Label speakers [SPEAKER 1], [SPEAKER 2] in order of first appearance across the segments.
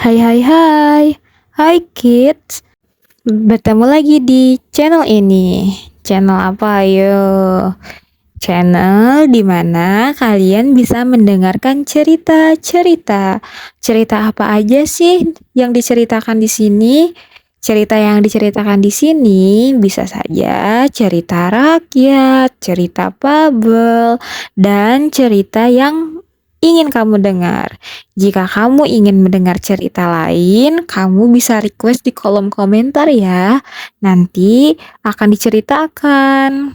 [SPEAKER 1] Hai hai hai, hai kids, bertemu lagi di channel ini. Channel apa ayo? Channel dimana kalian bisa mendengarkan cerita-cerita. Cerita apa aja sih yang diceritakan di sini? Cerita yang diceritakan di sini bisa saja cerita rakyat, cerita fabel, dan cerita yang ingin kamu dengar. Jika kamu ingin mendengar cerita lain, kamu bisa request di kolom komentar ya. Nanti akan diceritakan.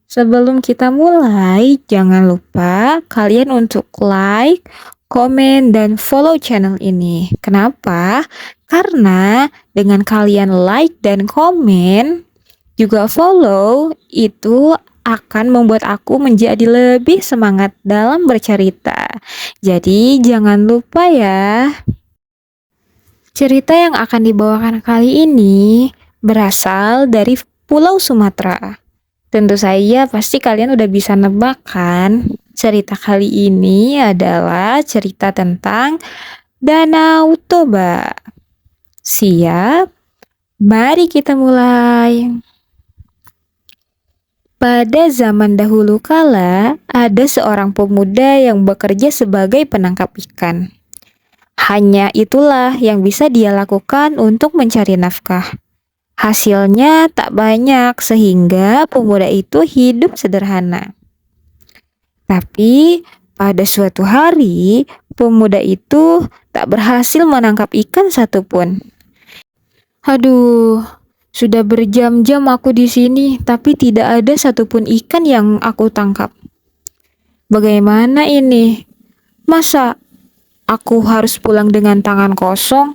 [SPEAKER 1] Sebelum kita mulai, jangan lupa kalian untuk like, komen, dan follow channel ini. Kenapa? Karena dengan kalian like dan komen, juga follow, itu akan membuat aku menjadi lebih semangat dalam bercerita. Jadi jangan lupa ya. Cerita yang akan dibawakan kali ini berasal dari Pulau Sumatera. Tentu saja pasti kalian udah bisa nebak kan? Cerita kali ini adalah cerita tentang Danau Toba. Siap? Mari kita mulai. Pada zaman dahulu kala, ada seorang pemuda yang bekerja sebagai penangkap ikan. Hanya itulah yang bisa dia lakukan untuk mencari nafkah. Hasilnya tak banyak sehingga pemuda itu hidup sederhana. Tapi pada suatu hari, pemuda itu tak berhasil menangkap ikan satupun. Aduh, sudah berjam-jam aku di sini, tapi tidak ada satupun ikan yang aku tangkap. Bagaimana ini? Masa aku harus pulang dengan tangan kosong?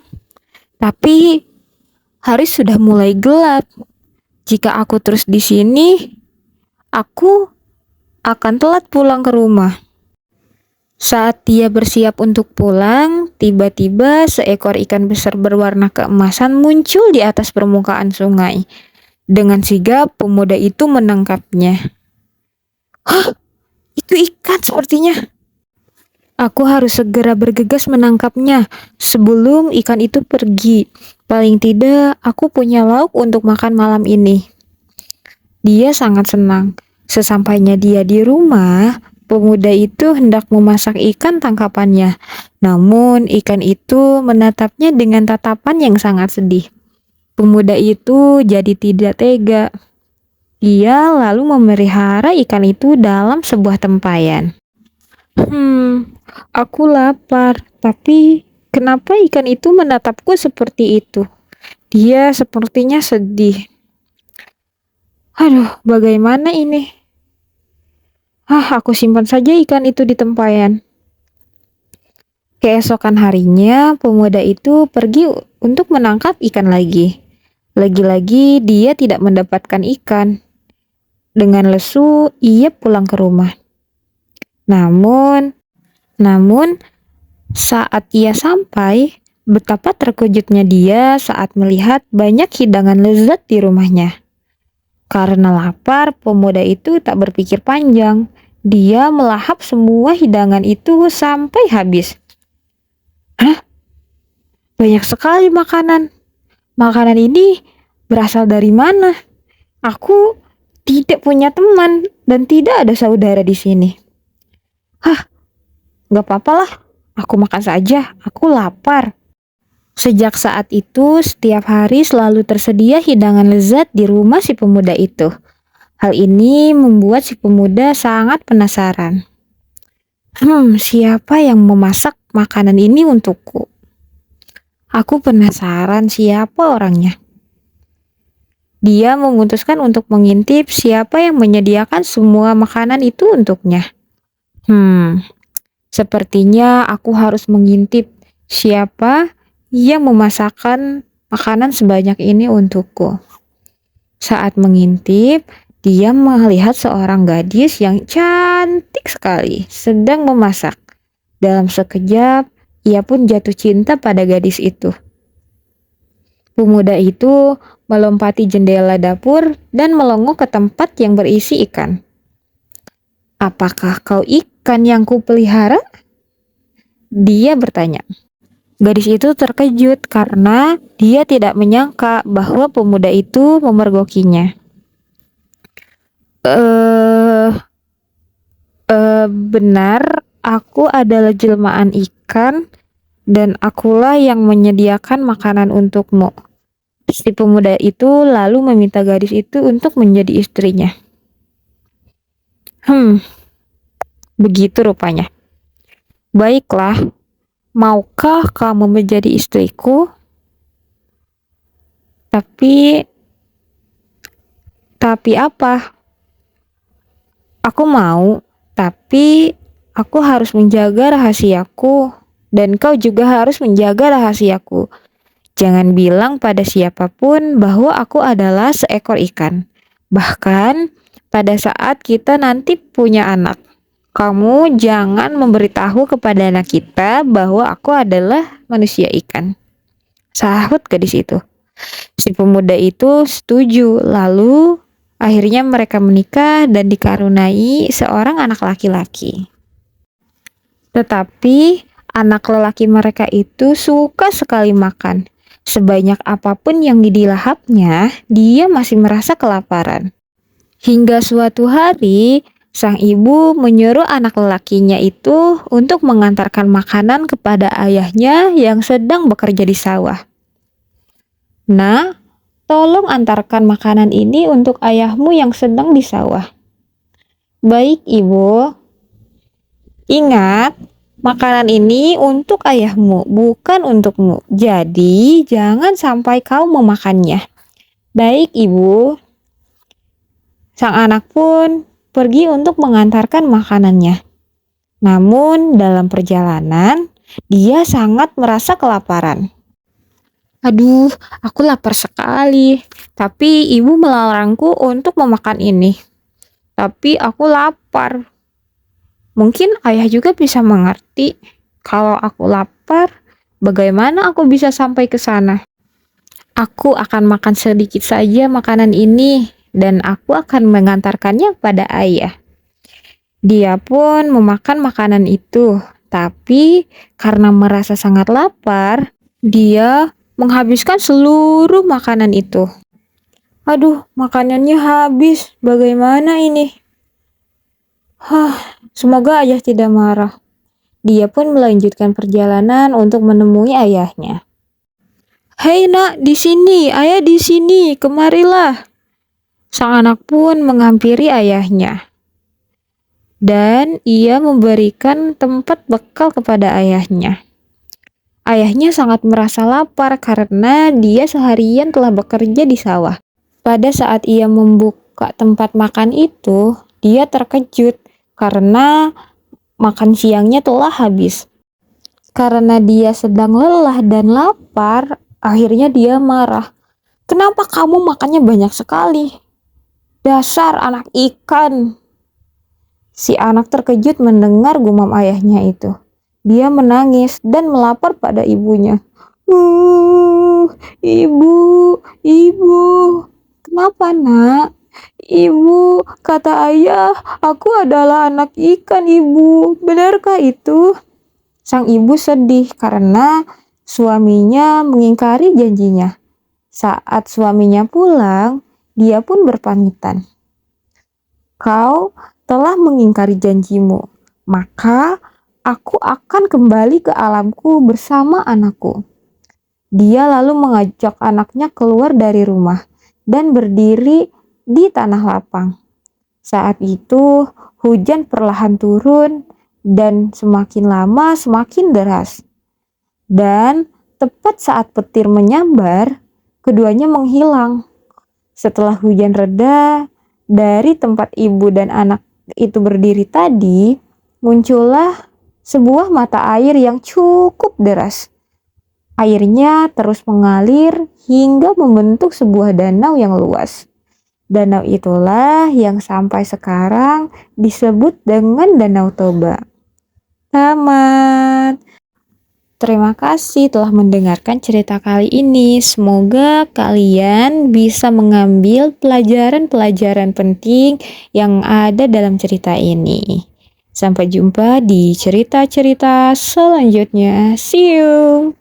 [SPEAKER 1] Tapi hari sudah mulai gelap. Jika aku terus di sini, aku akan telat pulang ke rumah. Saat dia bersiap untuk pulang, tiba-tiba seekor ikan besar berwarna keemasan muncul di atas permukaan sungai. Dengan sigap, pemuda itu menangkapnya. Hah, itu ikan sepertinya. Aku harus segera bergegas menangkapnya sebelum ikan itu pergi. Paling tidak, aku punya lauk untuk makan malam ini. Dia sangat senang. Sesampainya dia di rumah, pemuda itu hendak memasak ikan tangkapannya. Namun, ikan itu menatapnya dengan tatapan yang sangat sedih. Pemuda itu jadi tidak tega. Ia lalu memelihara ikan itu dalam sebuah tempayan. Aku lapar, tapi kenapa ikan itu menatapku seperti itu? Dia sepertinya sedih. Aduh, bagaimana ini? Aku simpan saja ikan itu di tempayan. Keesokan harinya, pemuda itu pergi untuk menangkap ikan lagi. Lagi-lagi dia tidak mendapatkan ikan. Dengan lesu, ia pulang ke rumah. Namun saat ia sampai, betapa terkejutnya dia saat melihat banyak hidangan lezat di rumahnya. Karena lapar, pemuda itu tak berpikir panjang. Dia melahap semua hidangan itu sampai habis. Hah? Banyak sekali makanan. Makanan ini berasal dari mana? Aku tidak punya teman dan tidak ada saudara di sini. Gak apa-apa lah. Aku makan saja. Aku lapar. Sejak saat itu, setiap hari selalu tersedia hidangan lezat di rumah si pemuda itu. Hal ini membuat si pemuda sangat penasaran. Siapa yang memasak makanan ini untukku? Aku penasaran siapa orangnya. Dia memutuskan untuk mengintip siapa yang menyediakan semua makanan itu untuknya. Sepertinya aku harus mengintip siapa yang memasakkan makanan sebanyak ini untukku. Saat mengintip, dia melihat seorang gadis yang cantik sekali sedang memasak. Dalam sekejap, ia pun jatuh cinta pada gadis itu. Pemuda itu melompati jendela dapur dan melongo ke tempat yang berisi ikan. Apakah kau ikan yang kupelihara? Dia bertanya. Gadis itu terkejut karena dia tidak menyangka bahwa pemuda itu memergokinya. Eh, benar, aku adalah jelmaan ikan dan akulah yang menyediakan makanan untukmu. Si pemuda itu lalu meminta gadis itu untuk menjadi istrinya. Begitu rupanya. Baiklah, maukah kamu menjadi istriku? Tapi apa? Aku mau, tapi aku harus menjaga rahasiaku, dan kau juga harus menjaga rahasiaku. Jangan bilang pada siapapun bahwa aku adalah seekor ikan. Bahkan pada saat kita nanti punya anak, kamu jangan memberitahu kepada anak kita bahwa aku adalah manusia ikan. Sahut gadis itu. Si pemuda itu setuju, lalu akhirnya mereka menikah dan dikaruniai seorang anak laki-laki. Tetapi anak lelaki mereka itu suka sekali makan. Sebanyak apapun yang dilahapnya, dia masih merasa kelaparan. Hingga suatu hari, sang ibu menyuruh anak lelakinya itu untuk mengantarkan makanan kepada ayahnya yang sedang bekerja di sawah. Nah, tolong antarkan makanan ini untuk ayahmu yang sedang di sawah. Baik, ibu. Ingat, makanan ini untuk ayahmu, bukan untukmu. Jadi, jangan sampai kau memakannya. Baik, ibu. Sang anak pun pergi untuk mengantarkan makanannya. Namun, dalam perjalanan, dia sangat merasa kelaparan. Aduh, aku lapar sekali. Tapi ibu melarangku untuk memakan ini. Tapi aku lapar. Mungkin ayah juga bisa mengerti. Kalau aku lapar, bagaimana aku bisa sampai ke sana? Aku akan makan sedikit saja makanan ini, dan aku akan mengantarkannya pada ayah. Dia pun memakan makanan itu, tapi karena merasa sangat lapar, dia menghabiskan seluruh makanan itu. Aduh, makanannya habis. Bagaimana ini? Semoga ayah tidak marah. Dia pun melanjutkan perjalanan untuk menemui ayahnya. Hei nak, di sini, ayah di sini, kemarilah. Sang anak pun menghampiri ayahnya. Dan ia memberikan tempat bekal kepada ayahnya. Ayahnya sangat merasa lapar karena dia seharian telah bekerja di sawah. Pada saat ia membuka tempat makan itu, dia terkejut karena makan siangnya telah habis. Karena dia sedang lelah dan lapar, akhirnya dia marah. Kenapa kamu makannya banyak sekali? Dasar anak ikan. Si anak terkejut mendengar gumam ayahnya itu. Dia menangis dan melapor pada ibunya. Ibu, kenapa nak? Ibu, kata ayah, aku adalah anak ikan, ibu. Benarkah itu? Sang ibu sedih karena suaminya mengingkari janjinya. Saat suaminya pulang, dia pun berpamitan. Kau telah mengingkari janjimu, maka aku akan kembali ke alamku bersama anakku. Dia lalu mengajak anaknya keluar dari rumah dan berdiri di tanah lapang. Saat itu hujan perlahan turun dan semakin lama semakin deras. Dan tepat saat petir menyambar, keduanya menghilang. Setelah hujan reda, dari tempat ibu dan anak itu berdiri tadi, muncullah sebuah mata air yang cukup deras. Airnya terus mengalir hingga membentuk sebuah danau yang luas. Danau itulah yang sampai sekarang disebut dengan Danau Toba. Tamat. Terima kasih telah mendengarkan cerita kali ini. Semoga kalian bisa mengambil pelajaran-pelajaran penting yang ada dalam cerita ini. Sampai jumpa di cerita-cerita selanjutnya. See you!